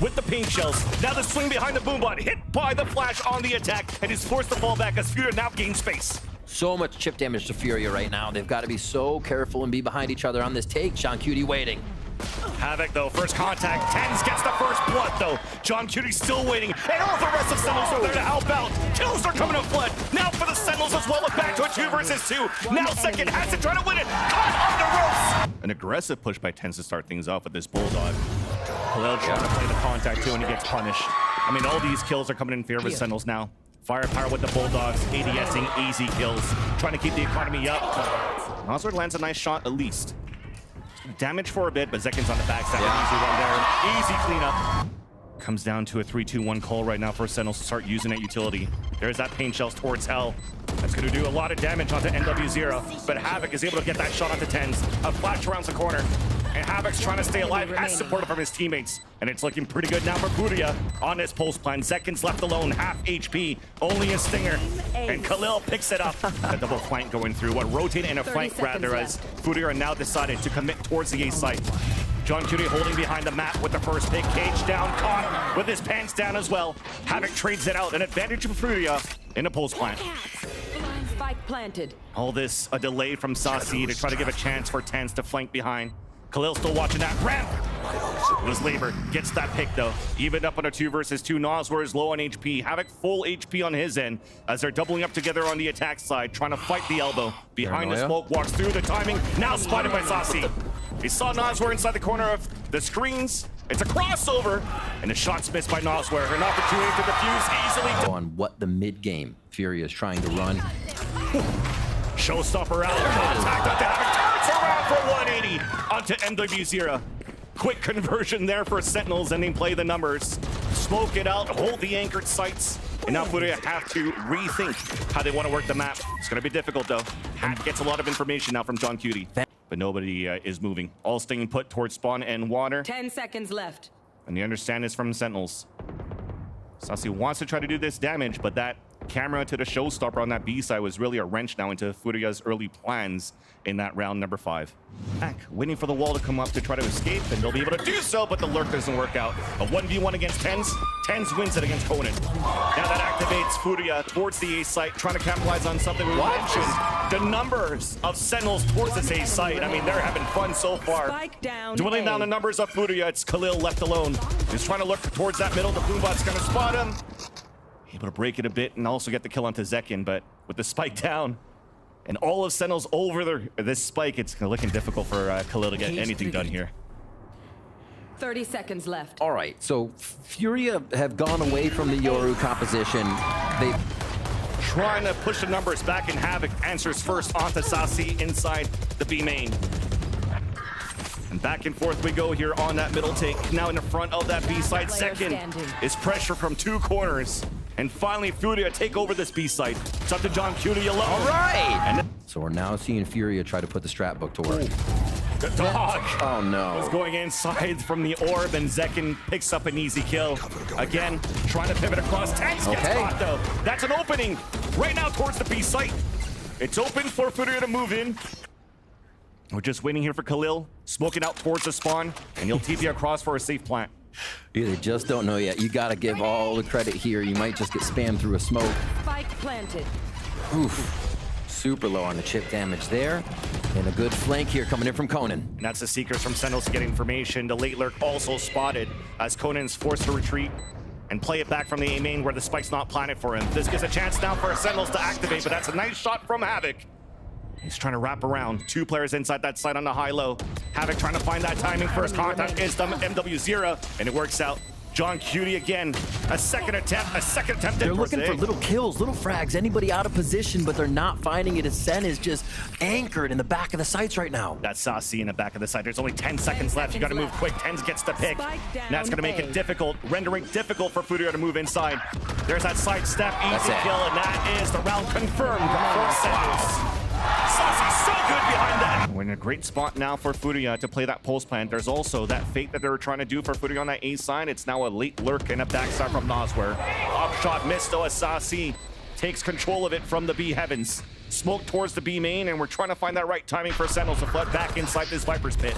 with the paint shells. Now the swing behind the boombot, hit by the flash on the attack, and is forced to fall back as Furia now gains space. So much chip damage to Furia right now. They've got to be so careful and be behind each other on this take. John Cutie waiting. Havoc, though, first contact. Tens gets the first blood, though. John Cutie still waiting, and all the rest of Sentinels are there to help out. Kills are coming to flood. Now for the Sentinels as well, back to a 2 versus 2. Now second has to try to win it. Caught on the ropes. An aggressive push by Tens to start things off with this Bulldog. Khalil trying to play the contact, too, and he gets punished. I mean, all these kills are coming in favor of Sentinels now. Firepower with the Bulldogs, ADSing easy kills, trying to keep the economy up. Nosword lands a nice shot at least. Damage for a bit, but Zekin's on the backside. Easy one there. Easy cleanup. Comes down to a 3-2-1 call right now for Sentinels to start using that utility. There's that paint shells towards Hell. That's going to do a lot of damage onto NW0, but Havoc is able to get that shot onto Tens. A flash around the corner, and Havoc's trying to stay alive as supported from his teammates. And it's looking pretty good now for Furia on this post plan. Zekin's left alone, half HP, only a stinger. And Khalil picks it up. A double flank going through. What rotate in a flank rather, as Furia are now decided to commit towards the A site. John Cutie holding behind the map with the first pick. Cage down, caught with his pants down as well. Havoc trades it out. An advantage for Furia in a post plant. Spike planted. All this a delay from Saucy to try to give a chance for Tens to flank behind. Khalil still watching that ramp. It was Labor. Gets that pick though. Even up on a 2 versus 2. Noswar is low on HP. Havoc full HP on his end as they're doubling up together on the attack side, trying to fight the elbow. Behind the smoke, walks through the timing. Now spotted by Saucy. He saw Noswar inside the corner of the screens. It's a crossover, and the shot's missed by Noswar. An opportunity to defuse easily. On what the mid game Furia is trying to run. Showstopper out. Contact onto Havoc. Turns around for 180 onto MW0. Quick conversion there for Sentinels, and they play the numbers. Smoke it out, hold the anchored sites. And now Furia have to rethink how they want to work the map. It's going to be difficult, though. Hat gets a lot of information now from John Cutie. But nobody is moving. All staying put towards spawn and water. 10 seconds left. And you understand this from Sentinels. Saucy wants to try to do this damage, but that camera to the showstopper on that B side was really a wrench now into Furia's early plans in that round number 5. Back, waiting for the wall to come up to try to escape, and they'll be able to do so, but the lurk doesn't work out. A 1v1 against Tens. Tens wins it against Conan. Now that activates Furia towards the A site, trying to capitalize on something we mentioned. The numbers of Sentinels towards this A site. I mean, they're having fun so far. Spike down. Dwindling down the numbers of Furia. It's Khalil left alone. He's trying to look towards that middle. The Boombot's going to spot him. Able to break it a bit and also get the kill onto Zekin, but with the spike down and all of Sentinels over this spike, it's looking difficult for Khalil to get anything done here. 30 seconds left. All right, so Furia have gone away from the Yoru composition. They trying to push the numbers back, and Havoc answers first onto Saucy inside the B main. And back and forth we go here on that middle take. Now in the front of that B side. Second is pressure from 2 corners. And finally, Furia take over this B site. It's up to John Cutie alone. all right. And so we're now seeing Furia try to put the strap book to work. The dog Oh no. was going inside from the orb, and Zekin picks up an easy kill. Again, trying to pivot across. Tens gets caught though. That's an opening right now towards the B site. It's open for Furia to move in. We're just waiting here for Khalil, smoking out towards the spawn, and he'll TP across for a safe plant. Yeah, they just don't know yet. You got to give all the credit here. You might just get spammed through a smoke. Spike planted. Oof. Super low on the chip damage there. And a good flank here coming in from Conan. And that's the secrets from Sentinels to get information. The late lurk also spotted as Conan's forced to retreat and play it back from the A main where the spike's not planted for him. This gives a chance now for Sentinels to activate, but that's a nice shot from Havoc. He's trying to wrap around. 2 players inside that side on the high-low. Havoc trying to find that timing. First contact is the MW0, and it works out. John Cutie again. A second attempt. They're looking for little kills, little frags, anybody out of position, but they're not finding it as Sen is just anchored in the back of the sights right now. That's Saucy in the back of the site. There's only 10 seconds left. You got to move quick. Tens gets the pick. That's going to make it difficult, rendering difficult for Furia to move inside. There's that side step, easy kill, and that is the round confirmed for Sentinels. Saucy's so good behind that. We're in a great spot now for Furia to play that pulse plant. There's also that fate that they were trying to do for Furia on that A side. It's now a late lurk and a backside from Noswar. Up shot missed though as Saucy takes control of it from the B heavens. Smoke towards the B main, and we're trying to find that right timing for Sentinels to flood back inside this Viper's pit.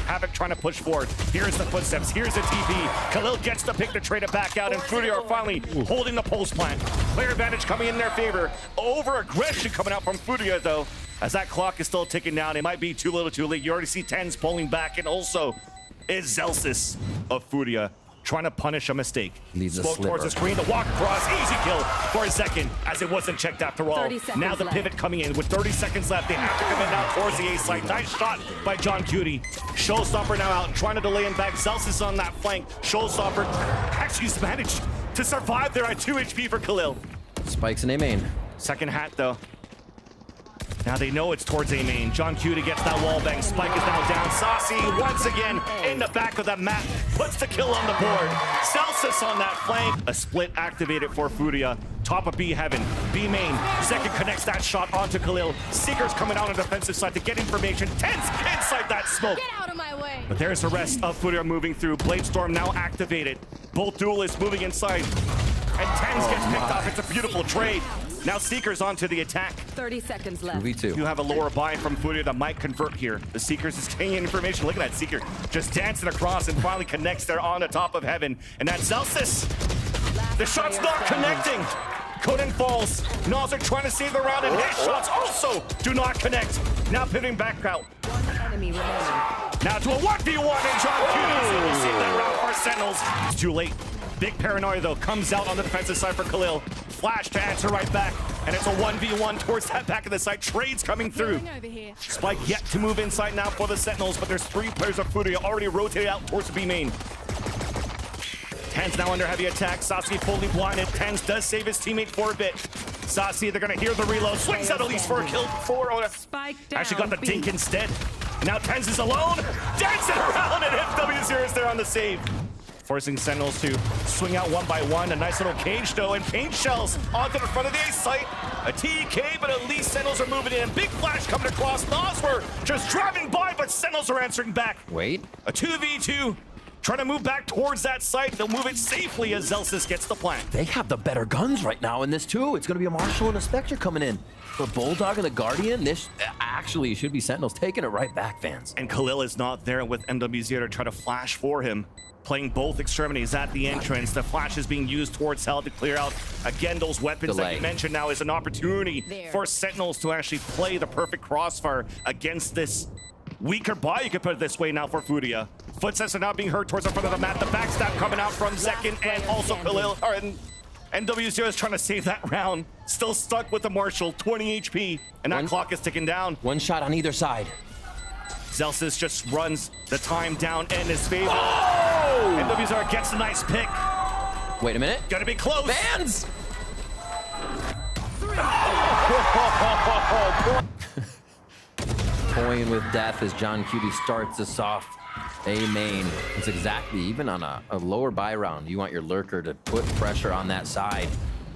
Havoc trying to push forward. Here's the footsteps. Here's the TP. Khalil gets the pick to trade it back out, and Furia are finally holding the pulse plant. Player advantage coming in their favor. Over aggression coming out from Furia, though. As that clock is still ticking down, it might be too little too late. You already see Tens pulling back, and also is Zelsis of Furia trying to punish a mistake. Leaves a Spoke towards the screen, the walk across, easy kill for a second, as it wasn't checked after all. 30 seconds Now the left. pivot coming in with 30 seconds left. They have to come in now towards the A site. Nice shot by John Cutie. Showstopper now out, trying to delay him back. Zelsis on that flank. Showstopper actually managed to survive there at 2 HP for Khalil. Spikes in A main. Second hat though. Now they know it's towards A main. John Cutie gets that wall bang. Spike is now down. Saucy once again in the back of the map. Puts the kill on the board. Celsius on that flank. A split activated for Furia. Top of B heaven. B main. Second connects that shot onto Khalil. Seeker's coming out on the defensive side to get information. Tens inside that smoke. Get out of my way. But there's the rest of Furia moving through. Bladestorm now activated. Both duelists moving inside. And Tens gets picked off. It's a beautiful trade. Now Seeker's onto the attack. 30 seconds left. V2. You have a lower buy from Furia that might convert here. The Seekers is getting information. Look at that Seeker just dancing across and finally connects there on the top of heaven. And that's Zelsis. The shot's not connecting. Coden falls. Nozer trying to save the round, and his shots also do not connect. Now pivoting back out. One enemy remaining. Now to a 1v1, and John Cutie will save that round for Sentinels. It's too late. Big paranoia, though, comes out on the defensive side for Khalil. Flash to answer right back, and it's a 1v1 towards that back of the site. Trades coming through. Over here. Spike yet to move inside now for the Sentinels, but there's 3 players of Furia already rotated out towards the B main. Tens now under heavy attack. Sasuke fully blinded. Tens does save his teammate for a bit. Sasuke, they're gonna hear the reload. Swings out at least for a kill. Spike down. Actually got the B. dink instead. Now Tens is alone. Dancing around, and FW0 is there on the save. Forcing Sentinels to swing out one by one. A nice little cage though, and paint shells onto the front of the A site. A TK, but at least Sentinels are moving in. Big flash coming across. Noswer just driving by, but Sentinels are answering back. Wait. A 2v2, trying to move back towards that site. They'll move it safely as Zelsis gets the plant. They have the better guns right now in this too. It's gonna be a Marshall and a Spectre coming in. For Bulldog and the Guardian, this actually should be Sentinels taking it right back, fans. And Khalil is not there with MWZ to try to flash for him. Playing both extremities at the entrance. The flash is being used towards Hell to clear out. Again, those weapons that you mentioned now is an opportunity for Sentinels to actually play the perfect crossfire against this weaker buy, you could put it this way now for Furia. Footsteps are now being heard towards the front of the map. The backstab coming out from Zekin and also Khalil. And NW0 is trying to save that round. Still stuck with the Marshall, 20 HP. And that clock is ticking down. One shot on either side. Zelsis just runs the time down in his favor. Oh! NWZR gets a nice pick. Wait a minute. Gotta be close. Bands! Toying with death as John Cutie starts us off. A main. It's exactly, even on a lower buy round, you want your lurker to put pressure on that side.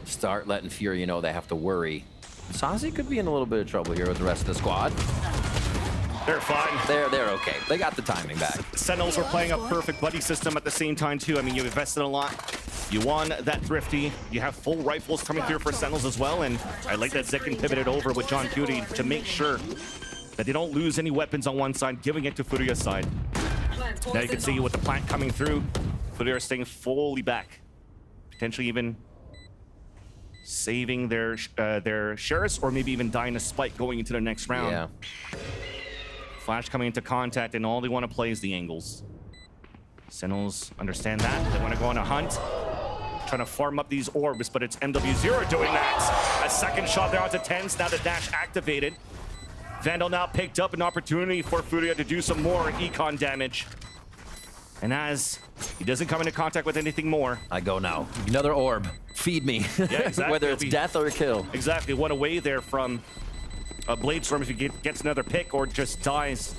Start letting Furia know they have to worry. Saucy could be in a little bit of trouble here with the rest of the squad. They're fine. They're okay. They got the timing back. Sentinels were playing a perfect buddy system at the same time too. I mean, you invested a lot. You won that thrifty. You have full rifles coming through for Sentinels as well, and I like that Zekin pivoted over with John Cutie to make sure that they don't lose any weapons on one side, giving it to Furia's side. Now you can see with the plant coming through, Furia are staying fully back, potentially even saving their Sheriffs, or maybe even dying a spike going into the next round. Yeah. Flash coming into contact, and all they want to play is the angles. Sentinels understand that. They want to go on a hunt, trying to farm up these orbs, but it's MW0 doing that. A second shot there onto Tens. Now the dash activated. Vandal now picked up an opportunity for Furia to do some more econ damage. And as he doesn't come into contact with anything more, I go now. Another orb. Feed me. Yeah, exactly. Whether it's death or a kill. Exactly. One away there from a Bladestorm if he gets another pick or just dies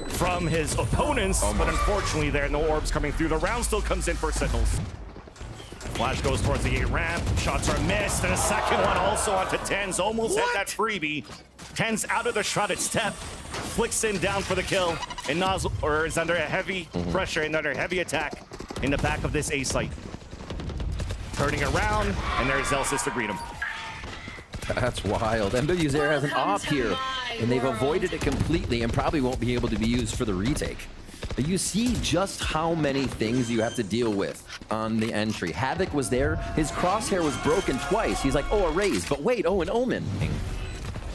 from his opponents. But unfortunately there, no orbs coming through. The round still comes in for Sentinels. Flash goes towards the gate ramp. Shots are missed, and a second one also onto Tens. Almost had that freebie. Tens out of the shrouded step. Flicks in down for the kill. And Nozzle is under a heavy pressure and under heavy attack in the back of this A site. Turning around, and there's Zelsis to greet him. That's wild. MWZ has an op here. and they've avoided it completely and probably won't be able to be used for the retake. But you see just how many things you have to deal with on the entry. Havoc was there. His crosshair was broken twice. He's like, oh, a raise. But wait, oh, an omen.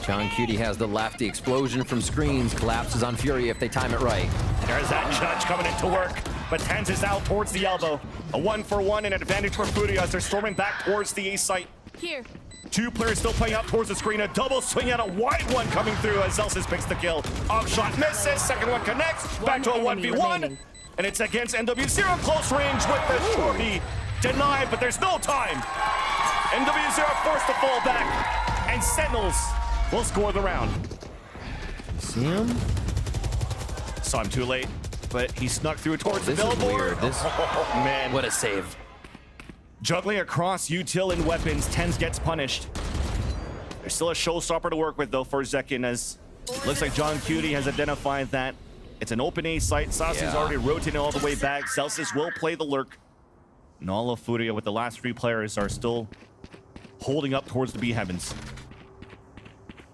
John Cutie has the lefty explosion from screens. Collapses on Furia if they time it right. There's that judge coming into work, but Tens is out towards the elbow. A 1-for-1 and an advantage for Furia as they're storming back towards the A site. Here. Two players still playing out towards the screen. A double swing and a wide one coming through as Celsius picks the kill. Off shot misses. Second one connects. Back to a 1v1. And it's against NW0 close range with the shorty. Denied, but there's no time. NW0 forced to fall back. And Sentinels will score the round. See him? Saw him too late, but he snuck through towards the This is billboard. weird. This, Oh, man. what a save. Juggling across util and weapons, Tens gets punished. There's still a showstopper to work with, though, for Zekin, as looks like John Cutie has identified that it's an open A site. Sasi's already rotating all the way back. Celsius will play the lurk. And all of Furia with the last three players are still holding up towards the B heavens.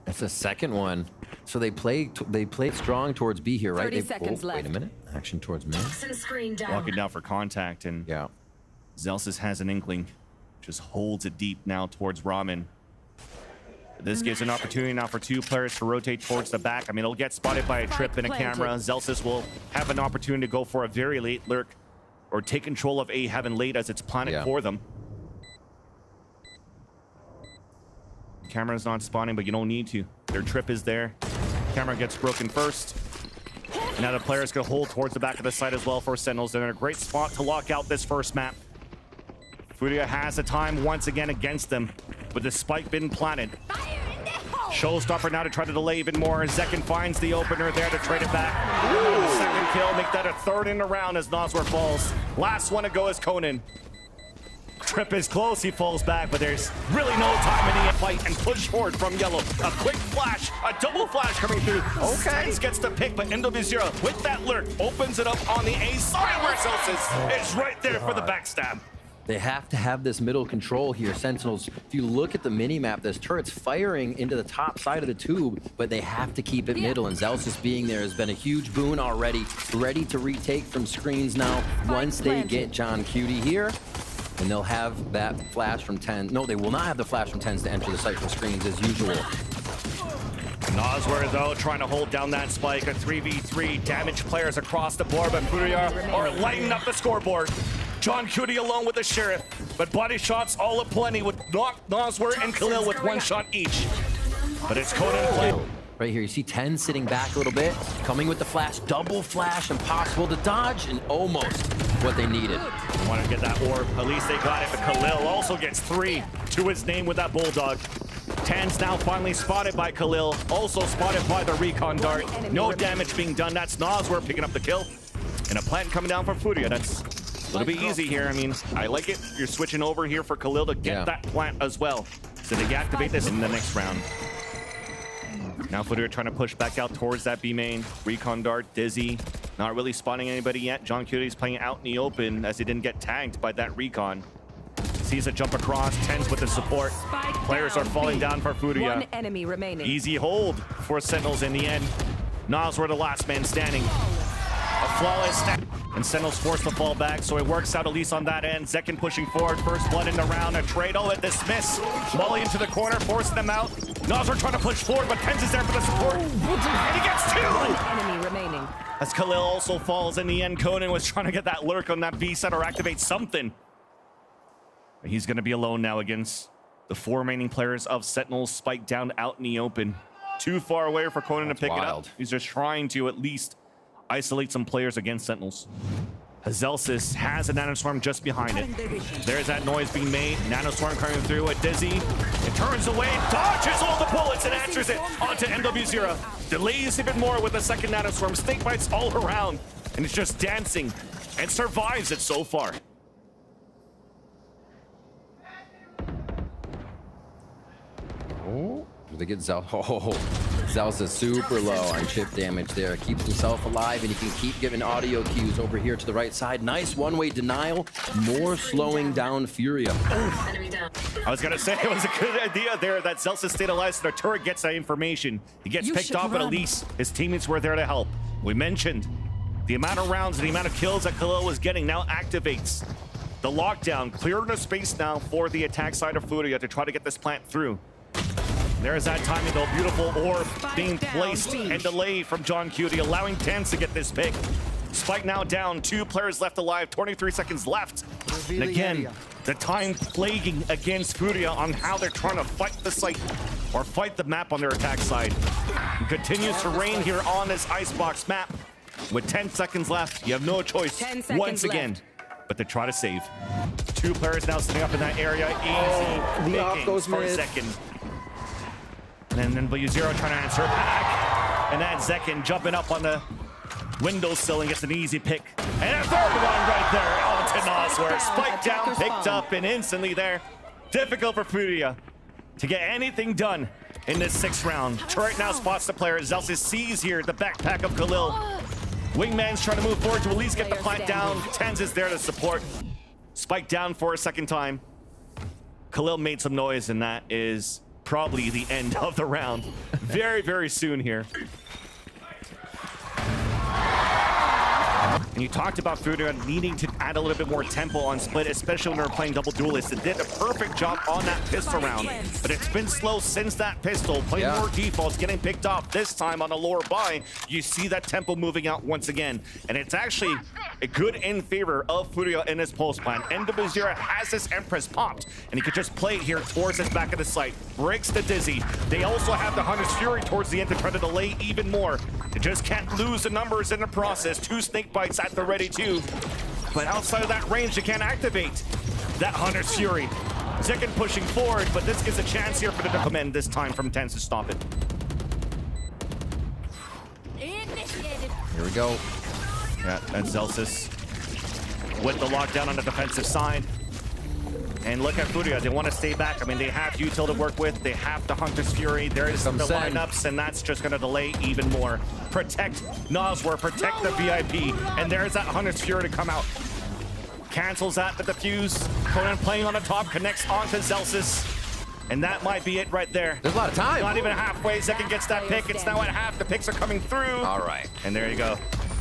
That's the second one. So they play strong towards B here, right? 30 seconds left. Wait a minute. Action towards mid. Walking down for contact, and Yeah. Celsius has an inkling. Just holds it deep now towards Ramen. This gives an opportunity now for two players to rotate towards the back. I mean, it'll get spotted by a trip and a camera. Celsius will have an opportunity to go for a very late lurk or take control of A Heaven late as it's planted for them. Camera's not spawning, but you don't need to. Their trip is there. Camera gets broken first. And now the players can hold towards the back of the site as well for Sentinels. They're in a great spot to lock out this first map. Furia has the time once again against them, with the spike been planted. Showstopper now to try to delay even more. Zekin finds the opener there to trade it back. Second kill, make that a third in the round as Noswer falls. Last one to go is Conan. Trip is close, he falls back, but there's really no time in the fight and push forward from Yellow. A quick flash, a double flash coming through. Tens gets the pick, but NW0 with that lurk opens it up on the A side where Celsius is right there for the backstab. They have to have this middle control here. Sentinels, if you look at the mini-map, this turret's firing into the top side of the tube, but they have to keep it middle, and Celsius being there has been a huge boon already. Ready to retake from screens now once they get John Cutie here. And they'll have that flash from 10. No, they will not have the flash from 10s to enter the site from screens as usual. Noswer, though, trying to hold down that spike. A 3v3, damaged players across the board, but Furia are lighting up the scoreboard. John Cutie alone with the Sheriff, but body shots all aplenty with Noswer and Khalil with one shot each. But it's Conan play. Right here, you see 10 sitting back a little bit, coming with the flash, double flash, impossible to dodge, and almost what they needed. Want to get that orb, at least they got it, but Khalil also gets 3 to his name with that Bulldog. Tan's now finally spotted by Khalil, also spotted by the Recon Dart. No damage being done, that's Noswer picking up the kill. And a plant coming down from Furia, that's a little bit easy here. I mean, I like it. You're switching over here for Khalil to get that plant as well. So they activate this in the next round. Now Furia trying to push back out towards that B main. Recon Dart, Dizzy, not really spotting anybody yet. John Cutie's playing out in the open as he didn't get tagged by that Recon. Sees a jump across, Tens with the support. Players are falling down for Furia. One enemy remaining. Easy hold for Sentinels in the end. Noswer the last man standing. A flawless snap. And Sentinels forced to fall back, so it works out at least on that end. Zekin pushing forward, first blood in the round. A trade, oh, a dismiss. Molly into the corner, forcing them out. Noswer trying to push forward, but Tens is there for the support. And he gets 2! One enemy remaining. As Khalil also falls in the end, Conan was trying to get that lurk on that B set or activate something. He's going to be alone now against the 4 remaining players of Sentinels, spiked down out in the open. Too far away for Conan to pick it up. He's just trying to at least isolate some players against Sentinels. Celsius has a Nanoswarm just behind it. There's that noise being made. Nanoswarm coming through. A Dizzy. It turns away, dodges all the bullets, and answers it onto NW0. Delays even more with the second Nanoswarm. Snake bites all around, and it's just dancing and survives it so far. Oh, do they get Zal? Oh, Zel's is super low on chip damage there. Keeps himself alive, and he can keep giving audio cues over here to the right side. Nice one-way denial. More slowing down Furia. I was gonna say it was a good idea there that Zelsis stayed alive so the turret gets that information. He gets picked off, but at least his teammates were there to help. We mentioned the amount of rounds and the amount of kills that Khalil was getting now activates the lockdown, clearing the space now for the attack side of Furia to try to get this plant through. There's that timing, though. Beautiful orb being placed and delayed from John Cutie, allowing Tens to get this pick. Spike now down, 2 players left alive, 23 seconds left. And again, the time plaguing against Furia on how they're trying to fight the site or fight the map on their attack side. It continues to rain here on this Icebox map. With 10 seconds left, you have no choice once again but to try to save. 2 players now sitting up in that area. Easy the off goes for mid. Zekin. And then W0 trying to answer back. And then Zekin jumping up on the windowsill and gets an easy pick. And a third one right there onto Nosware. Spike down, picked up, and instantly there. Difficult for Furia to get anything done in this 6th round. Turret now spots the player. Zelsis sees here the backpack of Khalil. Wingman's trying to move forward to at least get the plant down. Tens is there to support. Spike down for a 2nd time. Khalil made some noise, and that is probably the end of the round. Very, very soon here. And you talked about Furia needing to add a little bit more tempo on split, especially when they're playing double duelists. It did a perfect job on that pistol round, but it's been slow since that pistol. Playing more defaults, getting picked off this time on a lower buy. You see that tempo moving out once again, and it's actually a good in favor of Furia in his pulse plan. NW0 has this Empress popped, and he could just play it here towards his back of the site. Breaks the Dizzy. They also have the Hunter's Fury towards the end to try to delay even more. They just can't lose the numbers in the process. 2 snake bites at the ready too. But outside of that range, they can't activate that Hunter's Fury. Zekin pushing forward, but this gives a chance here for the recommend this time from Tens to stop it. Here we go. Yeah, that's Zelsis with the lockdown on the defensive side. And look at Furia, they want to stay back. I mean, they have Util to work with. They have the Hunter's Fury. There is the lineups, and that's just going to delay even more. Protect Nosware, protect the VIP. And there's that Hunter's Fury to come out. Cancels that, the defuse. Conan playing on the top, connects onto Zelsis. And that might be it right there. There's a lot of time. Not even halfway. Zekin gets that pick. It's now at half. The picks are coming through. All right. And there you go.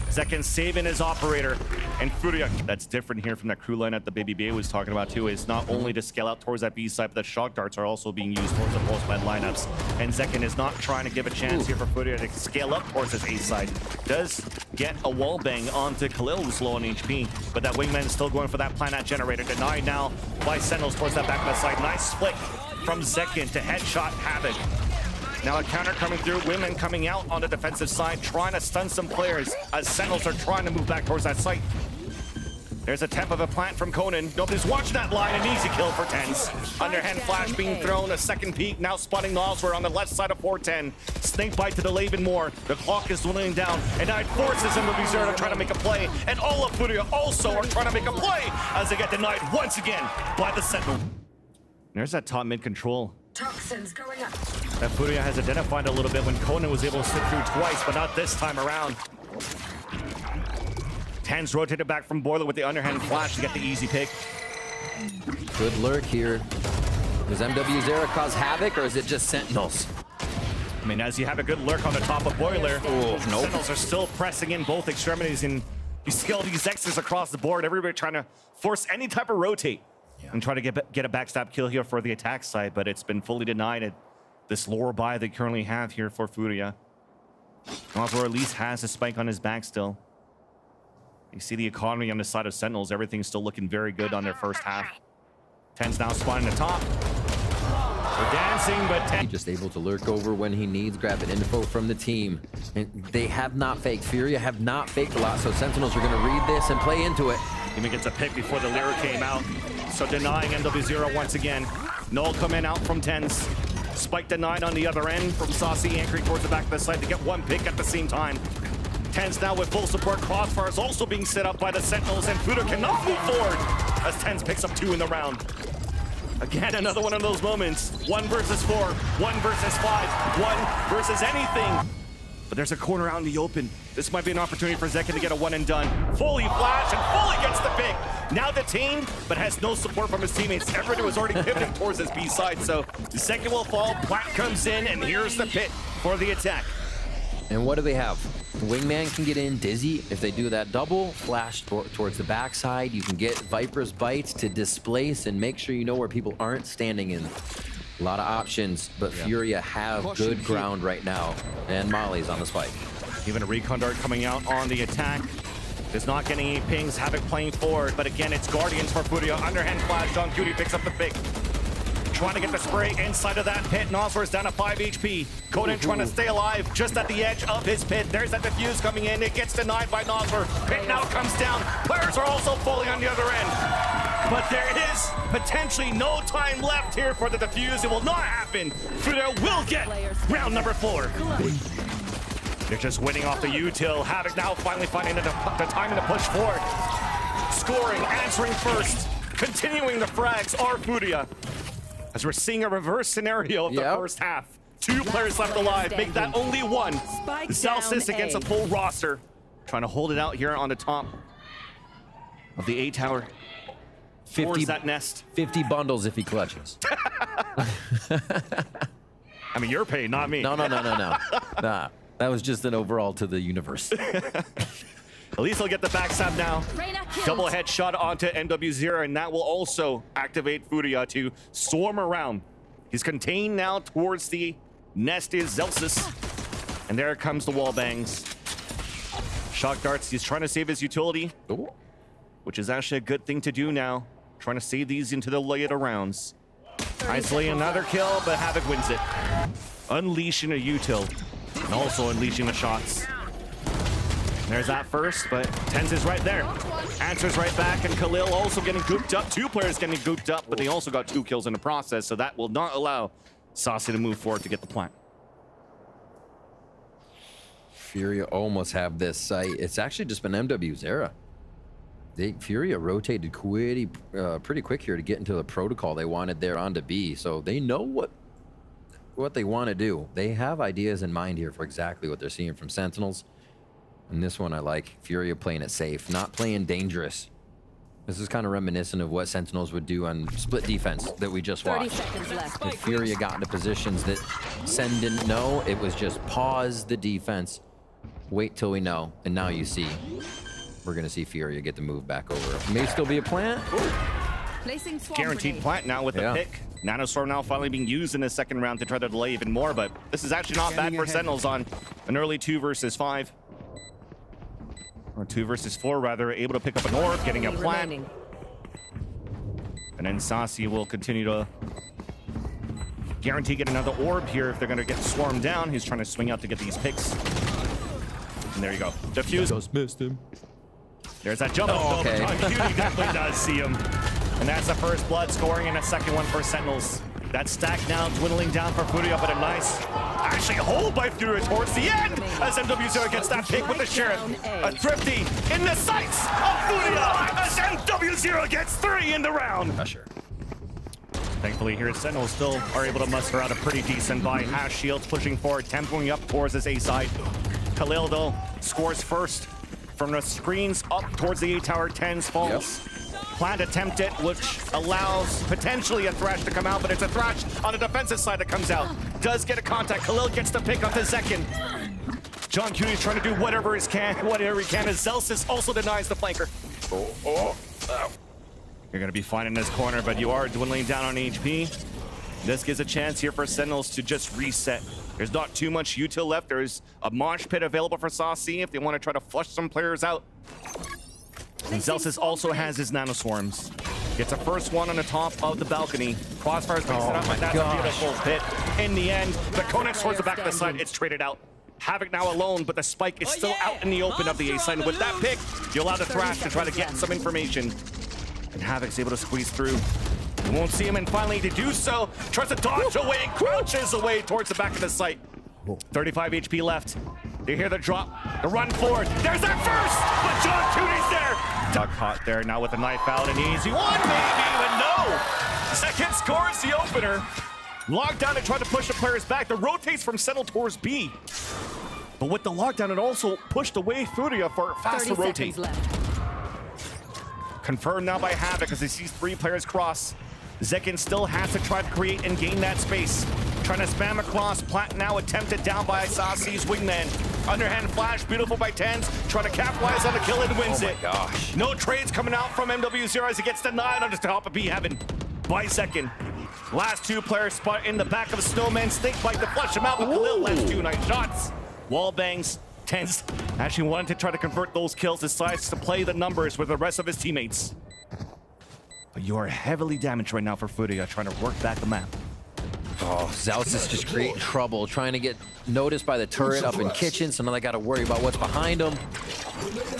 Zekin saving his operator. And Furia, that's different here from that crew line that the Baby Bay was talking about too, is not only to scale out towards that B side, but the shock darts are also being used towards the pulse med lineups. And Zekin is not trying to give a chance here for Furia to scale up towards his A side. Does get a wall bang onto Khalil, who's low on HP, but that wingman is still going for that planet generator. Denied now by Sentinels towards that back of the side. Nice split from Zekin to headshot Havoc. Now a counter coming through, women coming out on the defensive side, trying to stun some players as Sentinels are trying to move back towards that site. There's a temp of a plant from Conan. Nobody's watching that line. An easy kill for Tens. Underhand flash being thrown, a 2nd peek, now spotting Nosware on the left side of 410. Snake bite to delay even more. The clock is dwindling down, and now it forces NW0 to try to make a play. And all of Furia also are trying to make a play as they get denied once again by the Sentinel. There's that top mid control. Toxins going up. That Furia has identified a little bit when Conan was able to slip through twice, but not this time around. Tens rotated back from Boiler with the underhand flash to get the easy pick. Good lurk here. Does MW0 cause havoc, or is it just Sentinels? I mean, as you have a good lurk on the top of Boiler, nope. Sentinels are still pressing in both extremities, and you skill these X's across the board. Everybody trying to force any type of rotate and try to get a backstab kill here for the attack side, but it's been fully denied at this lower buy they currently have here for Furia. Nosware at least has a spike on his back still. You see the economy on the side of Sentinels. Everything's still looking very good on their first half. Tens now spawning the top. We're dancing, but Tens just able to lurk over when he needs, grabbing info from the team. And they have not faked. Furia have not faked a lot, so Sentinels are going to read this and play into it. Even gets a pick before the lyric came out. So denying NW0 once again. Null coming out from Tens. Spike denied on the other end from Saucy, anchoring towards the back of the site to get one pick at the same time. Tens now with full support. Crossfire is also being set up by the Sentinels, and Furia cannot move forward as Tens picks up 2 in the round. Again, another one of those moments. 1 versus 4, 1 versus 5, 1 versus anything. But there's a corner out in the open. This might be an opportunity for Zekin to get a one and done. Fully flash and fully gets the pick. Now detained, but has no support from his teammates. Everybody was already pivoting towards his B side, so the second will fall. Plat comes in, and here's the pit for the attack. And what do they have? The wingman can get in dizzy. If they do that double flash towards the backside, you can get Viper's bites to displace and make sure you know where people aren't standing in. A lot of options, but Furia have good ground right now. And Molly's on the spike. Even a recon dart coming out on the attack. Is not getting any pings. Havoc playing forward, but again, it's Guardians for Furia. Underhand flash. John Cutie picks up the pick. Trying to get the spray inside of that pit. Nosler is down to 5 HP. Conan trying to stay alive just at the edge of his pit. There's that defuse coming in. It gets denied by Nosler. Pit now comes down. Players are also falling on the other end. But there is potentially no time left here for the defuse. It will not happen. Furia will get round number 4. They're just winning off the util. Havoc now finally finding the timing to push forward. Scoring, answering first. Continuing the frags are Furia. As we're seeing a reverse scenario of the first half. 2 players left alive, make that only 1. Celsius against a full roster. Trying to hold it out here on the top of the A tower. 50 that nest. 50 bundles if he clutches. I mean, you're paid, not me. No. Nah, that was just an overall to the universe. At least he'll get the backstab now. Double headshot onto MW0, and that will also activate Furia to swarm around. He's contained now towards the nest is Celsius. And there comes the wall bangs. Shock darts, he's trying to save his utility, which is actually a good thing to do now. Trying to save these into the later rounds. Isolating another kill, but Havoc wins it. Unleashing a util, and also unleashing the shots. There's that first, but Tens is right there. Answers right back, and Khalil also getting gooped up. 2 players getting gooped up, but they also got 2 kills in the process, so that will not allow Saucy to move forward to get the plant. Furia almost have this site. It's actually just been MW's era. Furia rotated pretty quick here to get into the protocol they wanted there onto B, so they know what they want to do. They have ideas in mind here for exactly what they're seeing from Sentinels. And this one I like. Furia playing it safe, not playing dangerous. This is kind of reminiscent of what Sentinels would do on split defense that we just watched. 30 seconds left. If Furia got into positions that Sen didn't know, it was just pause the defense, wait till we know, and now you see. We're going to see Furia get the move back over. May still be a plant. Placing swarm Guaranteed grenade. plant now with the pick. Nanostorm now finally being used in the second round to try to delay even more, but this is actually not bad for Sentinels on an early 2 versus 5. Or 2 versus 4, rather, able to pick up an orb, getting a plant. And then Saucy will continue to guarantee get another orb here if they're going to get swarmed down. He's trying to swing out to get these picks. And there you go. Defuse. Just missed him. There's that jump. Oh, okay. John Cutie definitely does see him. And that's the first blood scoring and a second one for Sentinels. That stack now dwindling down for Furia, but a nice actually hold by Furia towards the end as MW0 gets that pick with the Sheriff. A thrifty in the sights of Furia as MW0 gets 3 in the round. Pressure. Thankfully here Sentinels still are able to muster out a pretty decent buy. Hash Shields pushing forward, tempering up towards this A side. Khalil though scores first from the screens up towards the A tower. Tens falls. Plant attempted, which allows potentially a Thrash to come out, but it's a Thrash on the defensive side that comes out. Does get a contact. Khalil gets the pick up to Zekin. John Cutie's trying to do whatever he can, as Celsius also denies the flanker. You're going to be fine in this corner, but you are dwindling down on HP. This gives a chance here for Sentinels to just reset. There's not too much util left. There's a mosh pit available for Saucy if they want to try to flush some players out. And Celsius also has his nanoswarms. Gets a first one on the top of the balcony. Crossfires picks it up, and that's a beautiful pit. In the end, the Konex towards the back of the side. It's traded out. Havoc now alone, but the spike is still out in the open of the A side. And with that pick, you allow the Thrash to try to get some information. And Havoc's able to squeeze through. You won't see him, and finally to do so, tries to dodge away and crouches away towards the back of the site. 35 HP left. They hear the drop, the run forward. There's that first, but John Cutie's there. Duck hot there now with the knife out, an easy one, maybe, but no. Seconds scores the opener. Lockdown to try to push the players back. The rotates from Sentinel towards B. But with the lockdown, it also pushed away Furia for a faster 30 rotate. seconds left. Confirmed now by Havoc as he sees 3 players cross. Zekin still has to try to create and gain that space. Trying to spam across. Plant now attempted down by Sasi's wingman. Underhand flash, beautiful by Tens. Trying to capitalize on the kill and wins it. Gosh. No trades coming out from MW0 as he gets denied on the top of B Heaven by Zekin. Last 2 players spot in the back of Snowman. Snake bite to flush him out, but Khalil lands 2 nice shots. Wall bangs. Tens actually wanted to try to convert those kills, decides to play the numbers with the rest of his teammates. But you are heavily damaged right now for Furia, trying to work back the map. Oh, Zeus is just creating trouble, trying to get noticed by the turret up in kitchen, so now they got to worry about what's behind them.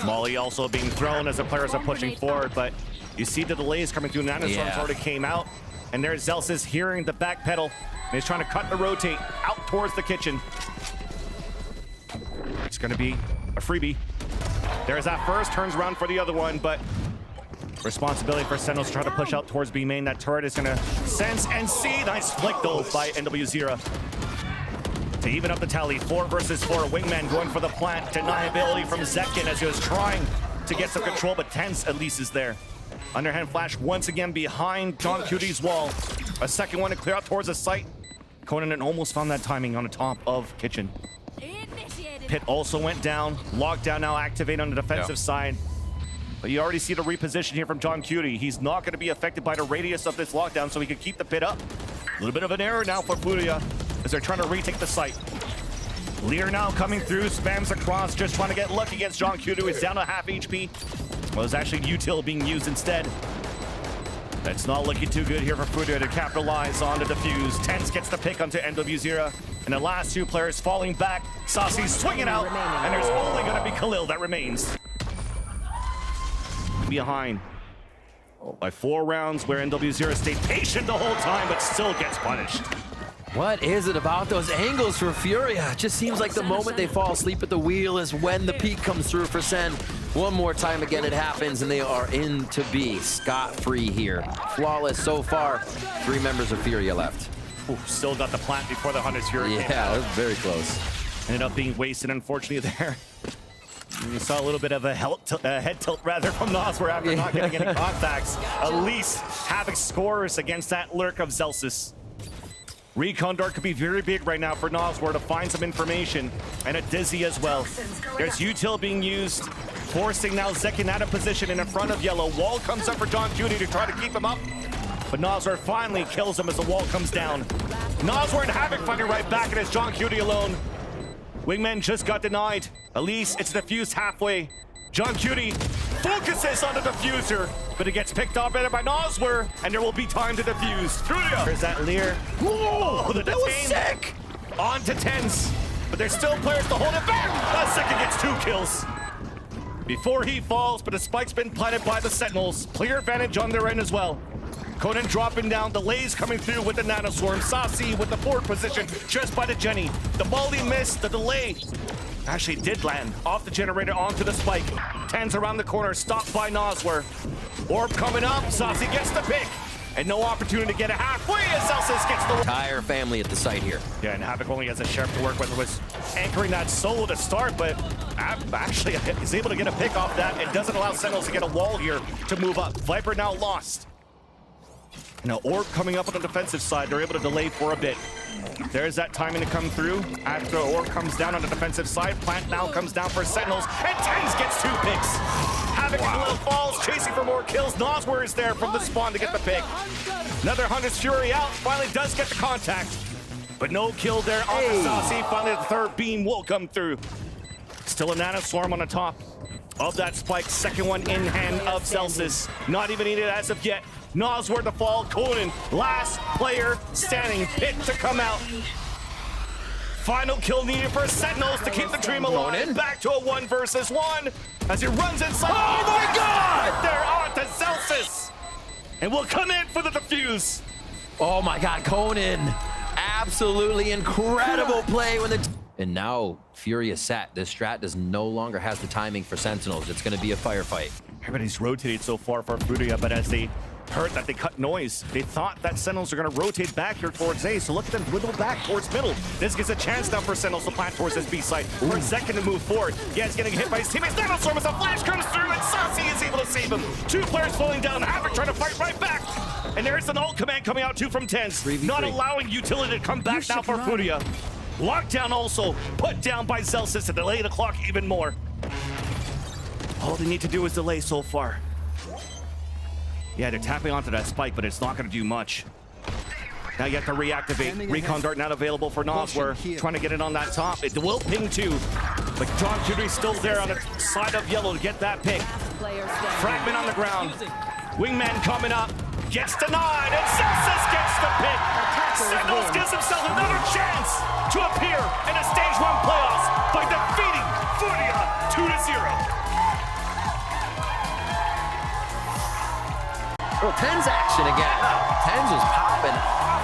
Molly also being thrown as the players are pushing forward, but you see the delays coming through. Nanoswarms already came out, and there's Zeus is hearing the back pedal, and he's trying to cut the rotate out towards the kitchen. It's going to be a freebie. There's that first, turns around for the other one, but responsibility for Sentinels to try to push out towards B main. That turret is going to sense and see. Nice flick though by NW0 to even up the tally. 4 versus 4. Wingman going for the plant. Deniability from Zekin as he was trying to get some control, but Tense at least is there. Underhand flash once again behind John Cutie's wall. A second one to clear out towards the site. Conan almost found that timing on the top of kitchen. Pit also went down. Lockdown now activate on the defensive side. But you already see the reposition here from John Cutie. He's not going to be affected by the radius of this lockdown, so he can keep the pit up. A little bit of an error now for Furia as they're trying to retake the site. Lear now coming through, spams across, just trying to get lucky against John Cutie, who is down to half HP. Well, it's actually util being used instead. That's not looking too good here for Furia to capitalize on the defuse. Tense gets the pick onto NW0. And the last 2 players falling back. Saucy's swinging out, and there's only going to be Khalil that remains. Behind by 4 rounds where NW0 stayed patient the whole time, but still gets punished. What is it about those angles for Furia? It just seems like the moment they fall asleep at the wheel is when the peak comes through for Sen. One more time again it happens, and they are in to be scot-free here. Flawless so far. 3 members of Furia left. Ooh, still got the plant before the Hunter's Fury. Yeah, that was very close. Ended up being wasted, unfortunately, there. You saw a little bit of a head tilt rather from Noswer after not getting any contacts. At least Havoc scores against that lurk of Zelsis. Recon Dart could be very big right now for Noswer to find some information, and a Dizzy as well. There's util being used, forcing now Zekin out of position in front of Yellow. Wall comes up for John Cutie to try to keep him up, but Noswer finally kills him as the wall comes down. Noswer and Havoc fighting right back, and it's John Cutie alone. Wingman just got denied. Elise, it's diffused halfway. John Cutie focuses on the diffuser, but it gets picked up by Noswer, and there will be time to defuse. Furia! There's that Lear. Whoa, the that was sick! On to Tense, but there's still players to hold it back. Zekin gets 2 kills before he falls, but the spike's been planted by the Sentinels. Clear advantage on their end as well. Conan dropping down, delays coming through with the Nanoswarm. Sassy with the forward position just by the Jenny. The Baldy missed, the delay actually did land off the generator onto the spike. Tens around the corner, stopped by Noswer. Orb coming up, Sassy gets the pick. And no opportunity to get it halfway as Celsius gets the... Entire family at the site here. Yeah, and Havoc only has a sheriff to work with. It was anchoring that solo to start, but actually is able to get a pick off that. It doesn't allow Sentinels to get a wall here to move up. Viper now lost. Now Orb coming up on the defensive side. They're able to delay for a bit. There's that timing to come through. After Orb comes down on the defensive side, Plant now comes down for Sentinels, and Tens gets 2 picks. Havoc little falls, chasing for more kills. Noswer is there from the spawn to get the pick. Another Hunter's Fury out, finally does get the contact. But no kill there on the Saucy. Finally the third beam will come through. Still a Nanoswarm on the top of that spike. Second one in hand of Celsius. Not even needed as of yet. Noswer to fall, Conan, last player standing, Pit to come out. Final kill needed for Sentinels to keep the dream alive. Back to a 1 versus 1 as he runs inside. Oh my God! Right there on to Celsius. And will come in for the defuse. Oh my God, Conan. Absolutely incredible play when the... And now Fury is set. This strat does no longer has the timing for Sentinels. It's going to be a firefight. Everybody's rotated so far for Furia, but as they Heard that they cut noise. They thought that Sentinels are going to rotate back here towards A, so look at them dwindle back towards middle. This gives a chance now for Sentinels to plant towards this B site. For a second to move forward. Yeah, he's getting hit by his teammates. Storm as a flash comes through, and Saucy is able to save him. 2 players falling down. Havoc trying to fight right back. And there's an ult command coming out too from TenZ. 3v3. Not allowing utility to come back now for Furia. Lockdown also put down by Zelsis to delay the clock even more. All they need to do is delay so far. Yeah, they're tapping onto that spike, but it's not going to do much. Now you have to reactivate. Recon Dart not available for Nosware. Trying to get it on that top. It will ping too. But John Cuter's still there on the side of yellow to get that pick. Fragment on the ground. Wingman coming up. Gets denied, and Zelsis gets the pick. Sentinels gives himself another chance to appear in a Stage 1 playoffs by defeating Furia 2-0. Well, TenZ action again. TenZ was popping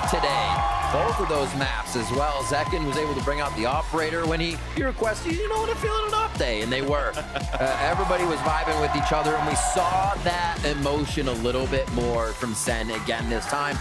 today. Both of those maps as well. Zekin was able to bring out the operator when he requested, you know what, I'm feeling an up day, and they were. Everybody was vibing with each other, and we saw that emotion a little bit more from Sen again this time.